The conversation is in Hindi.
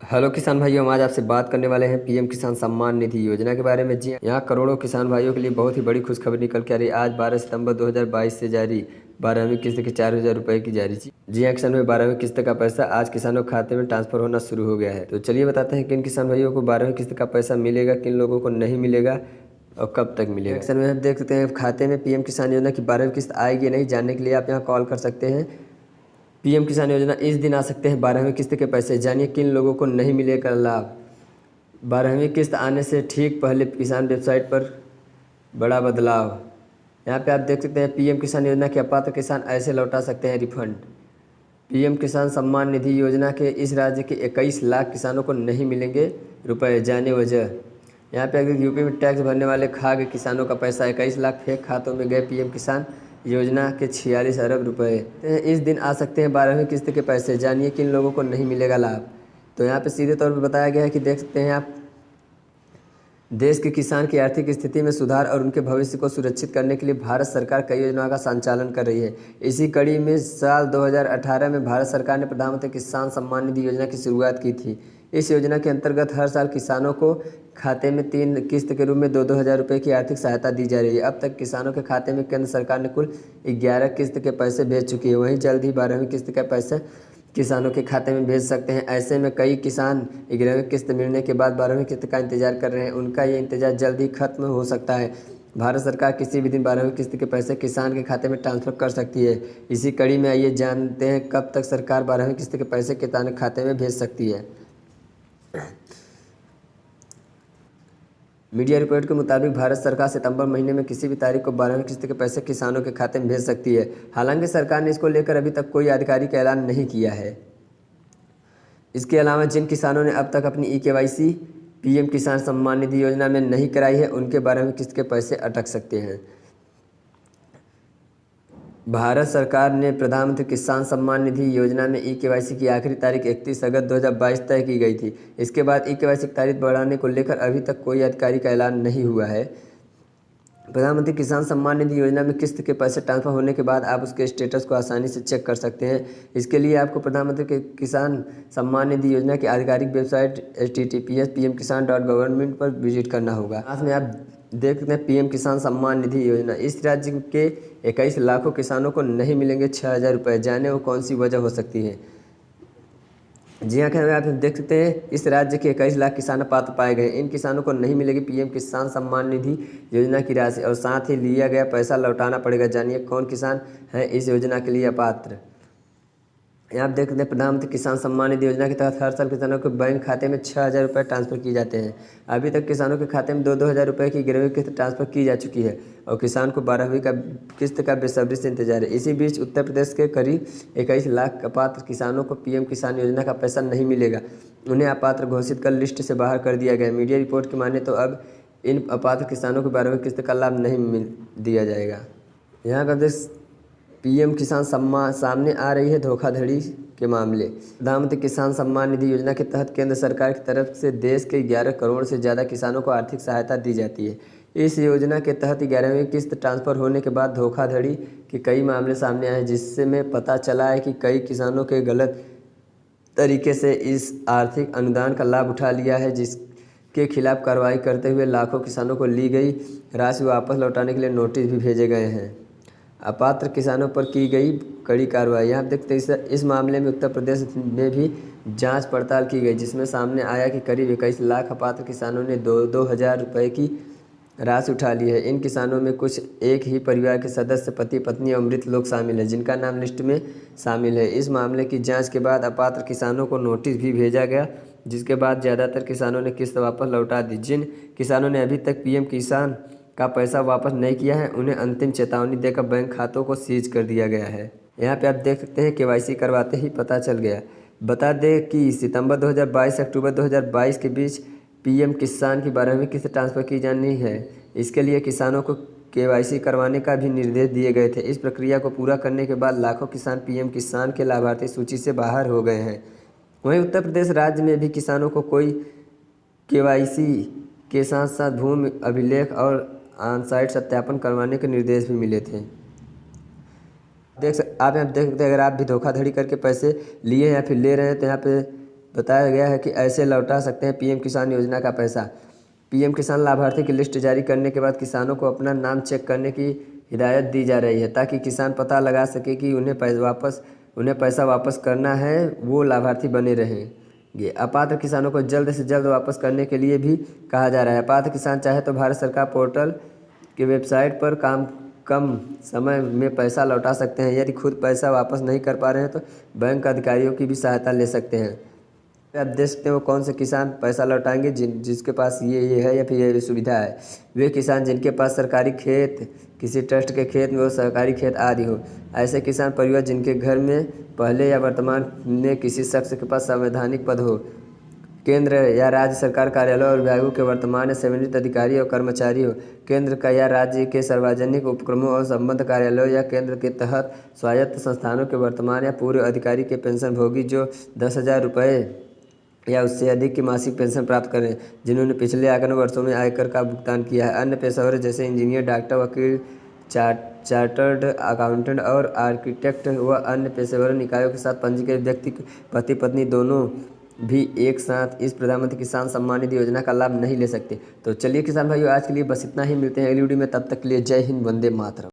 हेलो किसान भाइयों, हम आज आपसे बात करने वाले हैं पीएम किसान सम्मान निधि योजना के बारे में। जी हाँ, यहाँ करोड़ों किसान भाइयों के लिए बहुत ही बड़ी खुशखबरी निकल के आ रही है। आज 12 सितंबर 2022 से जारी 12वीं किस्त के 4,000 रुपये की जारी। जी हाँ किसान में 12वीं किस्त का पैसा आज किसानों के खाते में ट्रांसफर होना शुरू हो गया है। तो चलिए बताते हैं किन किसान भाइयों को 12वीं किस्त का पैसा मिलेगा, किन लोगों को नहीं मिलेगा और कब तक मिलेगा। एक्शन में हम देख सकते हैं खाते में पीएम किसान योजना की 12वीं किस्त आएगी या नहीं, जानने के लिए आप यहाँ कॉल कर सकते हैं। पीएम किसान योजना इस दिन आ सकते हैं 12वीं किस्त के पैसे, जानिए किन लोगों को नहीं मिलेगा लाभ। 12वीं किस्त आने से ठीक पहले किसान वेबसाइट पर बड़ा बदलाव। यहाँ पे आप देख सकते हैं पीएम किसान योजना के अपात्र किसान ऐसे लौटा सकते हैं रिफंड। पीएम किसान सम्मान निधि योजना के इस राज्य के 21 लाख किसानों को नहीं मिलेंगे रुपए, जाने वजह। यहाँ पे अगर यूपी में टैक्स भरने वाले खाद्य किसानों का पैसा 21 लाख फेक खातों में गए पीएम किसान योजना के 46 अरब रुपए। इस दिन आ सकते हैं 12वीं किस्त के पैसे, जानिए किन लोगों को नहीं मिलेगा लाभ। तो यहाँ पे सीधे तौर पर बताया गया है कि देख सकते हैं आप, देश के किसान की आर्थिक स्थिति में सुधार और उनके भविष्य को सुरक्षित करने के लिए भारत सरकार कई योजनाओं का संचालन कर रही है। इसी कड़ी में साल 2018 में भारत सरकार ने प्रधानमंत्री किसान सम्मान निधि योजना की शुरुआत की थी। इस योजना के अंतर्गत हर साल किसानों को खाते में 3 किस्त के रूप में 2-2 हज़ार रुपये की आर्थिक सहायता दी जा रही है। अब तक किसानों के खाते में केंद्र सरकार ने कुल 11 किस्त के पैसे भेज चुकी है। वहीं जल्द ही 12वीं किस्त का पैसे किसानों के खाते में भेज सकते हैं। ऐसे में कई किसान 11वीं किस्त मिलने के बाद 12वीं किस्त का इंतजार कर रहे हैं। उनका ये इंतजार जल्द ही खत्म हो सकता है। भारत सरकार किसी भी दिन 12वीं किस्त के पैसे किसान के खाते में ट्रांसफर कर सकती है। इसी कड़ी में आइए जानते हैं कब तक सरकार 12वीं किस्त के पैसे किसान के खाते में भेज सकती है। मीडिया रिपोर्ट के मुताबिक भारत सरकार सितंबर महीने में किसी भी तारीख को 12वीं किस्त के पैसे किसानों के खाते में भेज सकती है। हालांकि सरकार ने इसको लेकर अभी तक कोई आधिकारिक ऐलान नहीं किया है। इसके अलावा जिन किसानों ने अब तक अपनी ई-केवाईसी पीएम किसान सम्मान निधि योजना में नहीं कराई है, उनके 12वीं किस्त के पैसे अटक सकते हैं। भारत सरकार ने प्रधानमंत्री किसान सम्मान निधि योजना में ई-केवाईसी की आखिरी तारीख 31 अगस्त 2022 तय की गई थी। इसके बाद ई-केवाईसी की तारीख बढ़ाने को लेकर अभी तक कोई आधिकारिक ऐलान नहीं हुआ है। प्रधानमंत्री किसान सम्मान निधि योजना में किस्त के पैसे ट्रांसफर होने के बाद आप उसके स्टेटस को आसानी से चेक कर सकते हैं। इसके लिए आपको प्रधानमंत्री के किसान सम्मान निधि योजना की आधिकारिक वेबसाइट https://pmkisan.government पर विजिट करना होगा। साथ में आप देख सकते हैं पीएम किसान सम्मान निधि योजना, इस राज्य के 21 लाखों किसानों को नहीं मिलेंगे 6,000 रुपये, जाने वो कौन सी वजह हो सकती है। जी हाँ, क्या आप देख सकते हैं इस राज्य के 21 लाख किसान पात्र पाए गए। इन किसानों को नहीं मिलेगी पीएम किसान सम्मान निधि योजना की राशि और साथ ही लिया गया पैसा लौटाना पड़ेगा। जानिए कौन किसान है इस योजना के लिए अपात्र। यहाँ आप देख सकते हैं प्रधानमंत्री किसान सम्मान निधि योजना के तहत हर साल किसानों के बैंक खाते में 6,000 रुपये ट्रांसफर किए जाते हैं। अभी तक किसानों के खाते में 2-2 हज़ार रुपये की 11वीं किस्त ट्रांसफर की जा चुकी है और किसान को 12वीं का किस्त का बेसब्री से इंतजार है। इसी बीच उत्तर प्रदेश के करीब 21 लाख अपात्र किसानों को पीएम किसान योजना का पैसा नहीं मिलेगा। उन्हें अपात्र घोषित कर लिस्ट से बाहर कर दिया गया। मीडिया रिपोर्ट की माने तो अब इन अपात्र किसानों को 12वीं किस्त का लाभ नहीं मिल दिया जाएगा। यहाँ का पीएम किसान सम्मान सामने आ रही है धोखाधड़ी के मामले। प्रधानमंत्री किसान सम्मान निधि योजना के तहत केंद्र सरकार की तरफ से देश के 11 करोड़ से ज़्यादा किसानों को आर्थिक सहायता दी जाती है। इस योजना के तहत 11वीं किस्त ट्रांसफ़र होने के बाद धोखाधड़ी के कई मामले सामने आए, जिसमें पता चला है कि कई किसानों के गलत तरीके से इस आर्थिक अनुदान का लाभ उठा लिया है, जिसके खिलाफ कार्रवाई करते हुए लाखों किसानों को ली गई राशि वापस लौटाने के लिए नोटिस भी भेजे गए हैं। अपात्र किसानों पर की गई कड़ी कार्रवाई। आप देखते हैं इस मामले में उत्तर प्रदेश में भी जांच पड़ताल की गई, जिसमें सामने आया कि करीब 21 लाख अपात्र किसानों ने 2-2 हज़ार रुपये की राशि उठा ली है। इन किसानों में कुछ एक ही परिवार के सदस्य, पति पत्नी और मृत लोग शामिल हैं, जिनका नाम लिस्ट में शामिल है। इस मामले की जाँच के बाद अपात्र किसानों को नोटिस भी भेजा गया, जिसके बाद ज़्यादातर किसानों ने किस्त वापस लौटा दी। जिन किसानों ने अभी तक पीएम किसान का पैसा वापस नहीं किया है, उन्हें अंतिम चेतावनी देकर बैंक खातों को सीज कर दिया गया है। यहाँ पे आप देख सकते हैं केवाईसी करवाते ही पता चल गया। बता दें कि सितंबर 2022 से अक्टूबर 2022 के बीच पीएम किसान की 12वीं किस्त ट्रांसफ़र की जानी है। इसके लिए किसानों को केवाईसी करवाने का भी निर्देश दिए गए थे। इस प्रक्रिया को पूरा करने के बाद लाखों किसान पीएम किसान के लाभार्थी सूची से बाहर हो गए हैं। वहीं उत्तर प्रदेश राज्य में भी किसानों को कोई केवाईसी के साथ साथ भूमि अभिलेख और ऑन-साइट सत्यापन करवाने के निर्देश भी मिले थे। आप यहाँ देख सकते हैं, अगर आप भी धोखाधड़ी करके पैसे लिए या फिर ले रहे हैं तो यहाँ पे बताया गया है कि ऐसे लौटा सकते हैं पीएम किसान योजना का पैसा। पीएम किसान लाभार्थी की लिस्ट जारी करने के बाद किसानों को अपना नाम चेक करने की हिदायत दी जा रही है, ताकि किसान पता लगा सके कि उन्हें पैसा वापस करना है, वो लाभार्थी बने रहेंगे। अपात्र किसानों को जल्द से जल्द वापस करने के लिए भी कहा जा रहा है। अपात्र किसान चाहे तो भारत सरकार पोर्टल की वेबसाइट पर कम समय में पैसा लौटा सकते हैं। यदि खुद पैसा वापस नहीं कर पा रहे हैं तो बैंक अधिकारियों की भी सहायता ले सकते हैं। आप देख सकते हैं वो कौन से किसान पैसा लौटाएंगे जिसके पास ये है या फिर ये सुविधा है। वे किसान जिनके पास सरकारी खेत, किसी ट्रस्ट के खेत में वो सरकारी खेत आदि हो। ऐसे किसान परिवार जिनके घर में पहले या वर्तमान में किसी शख्स के पास संवैधानिक पद हो, केंद्र या राज्य सरकार कार्यालय और विभागों के वर्तमान या सेवानिवृत्त अधिकारी और कर्मचारी हो। केंद्र का या राज्य के सार्वजनिक उपक्रमों और संबद्ध कार्यालयों या केंद्र के तहत स्वायत्त संस्थानों के वर्तमान या पूर्व अधिकारी के पेंशन भोगी जो 10,000 रुपये या उससे अधिक की मासिक पेंशन प्राप्त करें, जिन्होंने पिछले आयकर वर्षों में आयकर का भुगतान किया है। अन्य पेशेवर जैसे इंजीनियर, डॉक्टर, वकील, चार्टर्ड अकाउंटेंट और आर्किटेक्ट व अन्य पेशेवर निकायों के साथ पंजीकृत व्यक्ति पति पत्नी दोनों भी एक साथ इस प्रधानमंत्री किसान सम्मान निधि योजना का लाभ नहीं ले सकते। तो चलिए किसान भाइयों, आज के लिए बस इतना ही। मिलते हैं अगली वीडियो में, तब तक के लिए जय हिंद, वंदे मातरम।